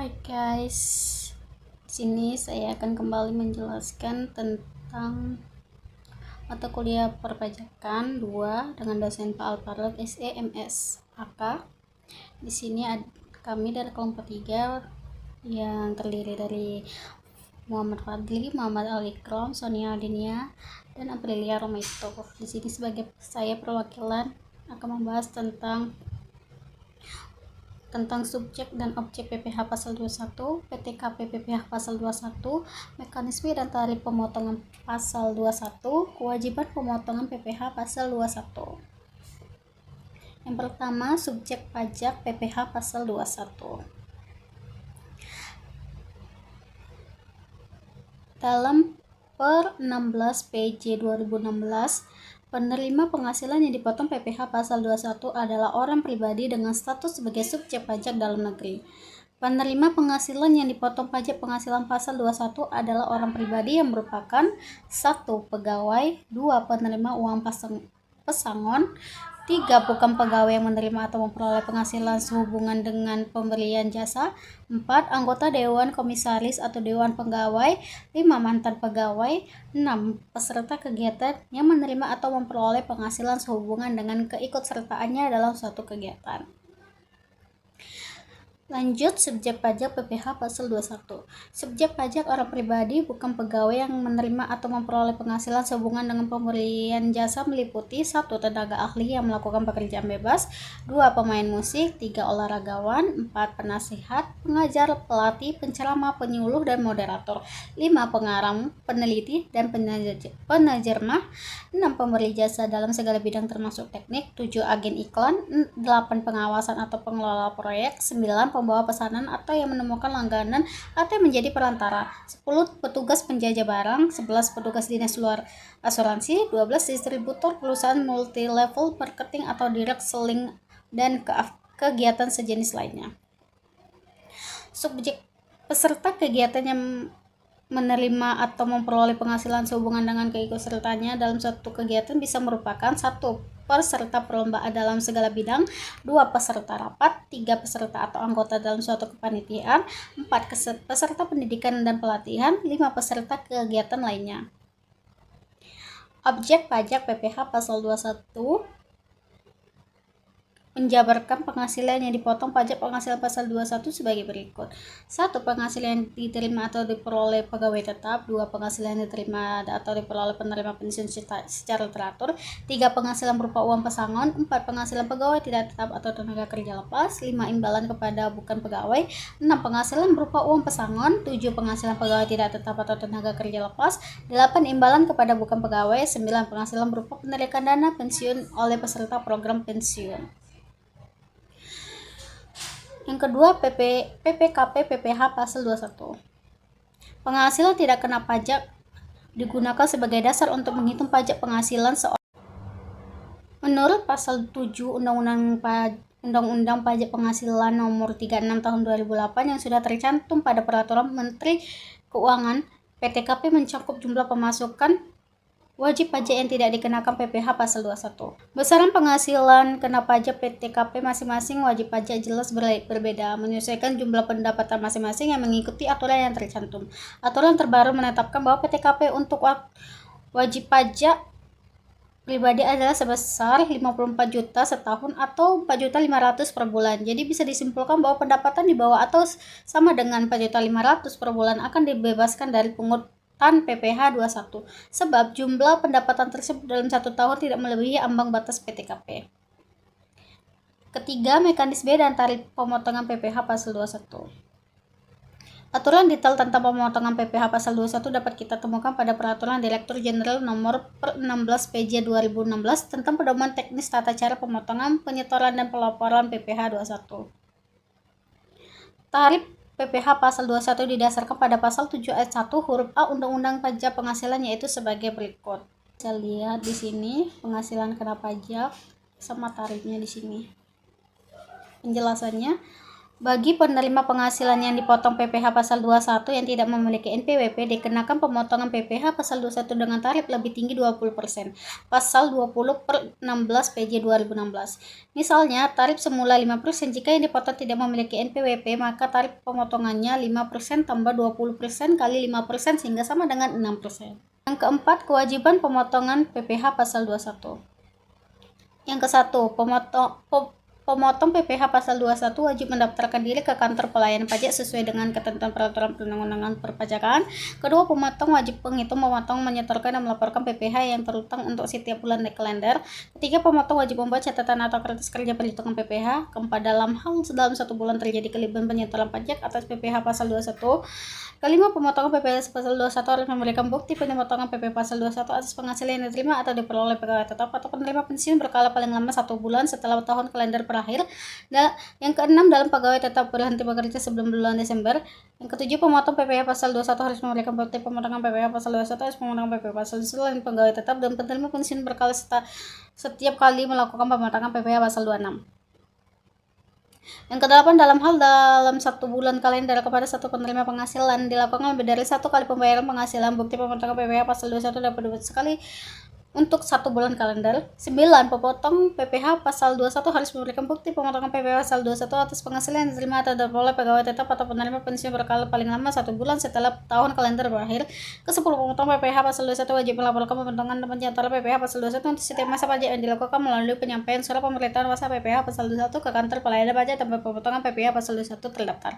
Hai guys, di sini saya akan kembali menjelaskan tentang mata kuliah perpajakan 2 dengan dosen Pak Alparot SE MS AK. Di sini kami dari kelompok 3 yang terdiri dari Muhammad Fadli, Muhammad Alikram, Sonia Aldinia, dan Aprilia Rometo. Di sini sebagai saya perwakilan akan membahas tentang subjek dan objek PPh pasal 21, PTKP PPh pasal 21, mekanisme dan tarif pemotongan pasal 21, kewajiban pemotongan PPh pasal 21. Yang pertama, subjek pajak PPh pasal 21. Dalam per 16 PJ 2016, penerima penghasilan yang dipotong PPh pasal 21 adalah orang pribadi dengan status sebagai subjek pajak dalam negeri. Penerima penghasilan yang dipotong pajak penghasilan pasal 21 adalah orang pribadi yang merupakan 1. Pegawai, 2. Penerima uang pesangon, 3. Bukan pegawai yang menerima atau memperoleh penghasilan sehubungan dengan pemberian jasa, 4. Anggota Dewan Komisaris atau Dewan Pegawai, 5. Mantan pegawai, 6. Peserta kegiatan yang menerima atau memperoleh penghasilan sehubungan dengan keikutsertaannya dalam suatu kegiatan. Lanjut, subjek pajak PPh pasal 21. Subjek pajak orang pribadi bukan pegawai yang menerima atau memperoleh penghasilan sehubungan dengan pemberian jasa meliputi 1. Tenaga ahli yang melakukan pekerjaan bebas, 2. Pemain musik, 3. Olahragawan, 4. Penasihat, pengajar, pelatih, penceramah, penyuluh, dan moderator, 5. Pengarang, peneliti, dan penerjemah, 6. Pemberi jasa dalam segala bidang termasuk teknik, 7. Agen iklan, 8. Pengawasan atau pengelola proyek, 9. Pembawa pesanan atau yang menemukan langganan atau yang menjadi perantara, 10. Petugas penjajah barang, 11. Petugas dinas luar asuransi, 12. Distributor perusahaan multi level marketing atau direct selling dan kegiatan sejenis lainnya. Subjek peserta kegiatan yang menerima atau memperoleh penghasilan sehubungan dengan keikutsertaannya dalam suatu kegiatan bisa merupakan 1. Peserta perlombaan dalam segala bidang, 2. Peserta rapat, 3. Peserta atau anggota dalam suatu kepanitiaan, 4. Peserta pendidikan dan pelatihan, 5. Peserta kegiatan lainnya. Objek pajak PPh pasal 21 menjabarkan penghasilan yang dipotong pajak penghasilan pasal 21 sebagai berikut. 1. Penghasilan yang diterima atau diperoleh pegawai tetap, 2. Penghasilan yang diterima atau diperoleh penerima pensiun secara teratur, 3. Penghasilan berupa uang pesangon, 4. Penghasilan pegawai tidak tetap atau tenaga kerja lepas, 5. Imbalan kepada bukan pegawai, 6. Penghasilan berupa uang pesangon, 7. Penghasilan pegawai tidak tetap atau tenaga kerja lepas, 8. Imbalan kepada bukan pegawai, 9. Penghasilan berupa penarikan dana pensiun oleh peserta program pensiun. Yang kedua, PPKP PPh pasal 21. Penghasilan tidak kena pajak digunakan sebagai dasar untuk menghitung pajak penghasilan seorang. Menurut pasal 7 Undang-Undang Pajak Penghasilan Nomor 36 Tahun 2008 yang sudah tercantum pada Peraturan Menteri Keuangan, PTKP mencakup jumlah pemasukan wajib pajak yang tidak dikenakan PPh pasal 21. Besaran penghasilan kena pajak PTKP masing-masing wajib pajak jelas berbeda, menyesuaikan jumlah pendapatan masing-masing yang mengikuti aturan yang tercantum. Aturan terbaru menetapkan bahwa PTKP untuk wajib pajak pribadi adalah sebesar 54 juta setahun atau 4.500.000 per bulan. Jadi bisa disimpulkan bahwa pendapatan di bawah atau sama dengan 4.500.000 per bulan akan dibebaskan dari pungutan PPh 21 sebab jumlah pendapatan tersebut dalam 1 tahun tidak melebihi ambang batas PTKP. Ketiga, mekanisme dan tarif pemotongan PPh pasal 21. Aturan detail tentang pemotongan PPh pasal 21 dapat kita temukan pada Peraturan Direktur Jenderal Nomor 16 PJ 2016 tentang pedoman teknis tata cara pemotongan, penyetoran dan pelaporan PPh 21. Tarif PPh pasal 21 didasarkan pada pasal 7 ayat 1 huruf A Undang-Undang Pajak Penghasilan yaitu sebagai berikut. Saya lihat di sini penghasilan kena pajak sama tarifnya di sini. Penjelasannya, Bagi penerima penghasilan yang dipotong PPh pasal 21 yang tidak memiliki NPWP, dikenakan pemotongan PPh pasal 21 dengan tarif lebih tinggi 20%. Pasal 20 per 16 PJ 2016. Misalnya, tarif semula 5%, jika yang dipotong tidak memiliki NPWP, maka tarif pemotongannya 5% tambah 20% kali 5% sehingga sama dengan 6%. Yang keempat, kewajiban pemotongan PPh pasal 21. Yang ke-1, pemotong PPh pasal 21 wajib mendaftarkan diri ke kantor pelayanan pajak sesuai dengan ketentuan peraturan perundang-undangan perpajakan. Kedua, pemotong wajib penghitung memotong, menyetorkan dan melaporkan PPh yang terutang untuk setiap bulan di kalender. Ketiga, pemotong wajib membuat catatan atau kertas kerja perhitungan PPh. Keempat, dalam 1 bulan terjadi kelebihan penyetoran pajak atas PPh pasal 21. Kelima, pemotongan PPh pasal 21 harus memberikan bukti pemotongan PPh pasal 21 atas penghasilan yang diterima atau diperoleh pegawai tetap atau penerima pensiun berkala paling lama 1 bulan setelah tahun kalender berakhir. Dan yang keenam, dalam pegawai tetap berhenti bekerja sebelum bulan Desember. Yang ketujuh, pemotong PPh pasal 21 harus memberikan bukti pemotongan PPh pasal 21 atas pemotongan PPh pasal 21 selain pegawai tetap dan penerima pensiun berkala setiap kali melakukan pemotongan PPh pasal 26. Yang kedelapan, dalam 1 bulan kalender kepada satu penerima penghasilan dilakukan lebih dari 1 kali pembayaran penghasilan, bukti pemotongan PPh pasal 21 dapat dibuat sekali untuk 1 bulan kalender. 9. Pemotong PPh pasal 21 harus memberikan bukti pemotongan PPh pasal 21 atas penghasilan yang diterima atau diperoleh pegawai tetap atau penerima pensiun berkala paling lama 1 bulan setelah tahun kalender berakhir. Ke-10. Pemotong PPh pasal 21 wajib melaporkan pemotongan dan penyetoran PPh pasal 21 untuk setiap masa pajak yang dilakukan melalui penyampaian surat pemberitahuan masa PPh pasal 21 ke kantor pelayanan pajak tempat pemotongan PPh pasal 21 terdaftar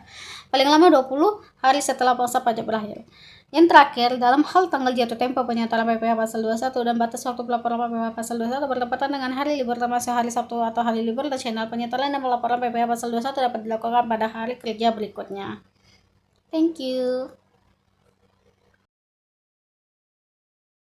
paling lama 20 hari setelah masa pajak berakhir. Yang terakhir, dalam hal tanggal jatuh tempo penyetoran PPh pasal 21 dan batas waktu pelaporan PPh pasal 21 bertepatan dengan hari libur termasuk hari Sabtu atau hari libur nasional, penyetoran dan pelaporan PPh pasal 21 dapat dilakukan pada hari kerja berikutnya. Thank you.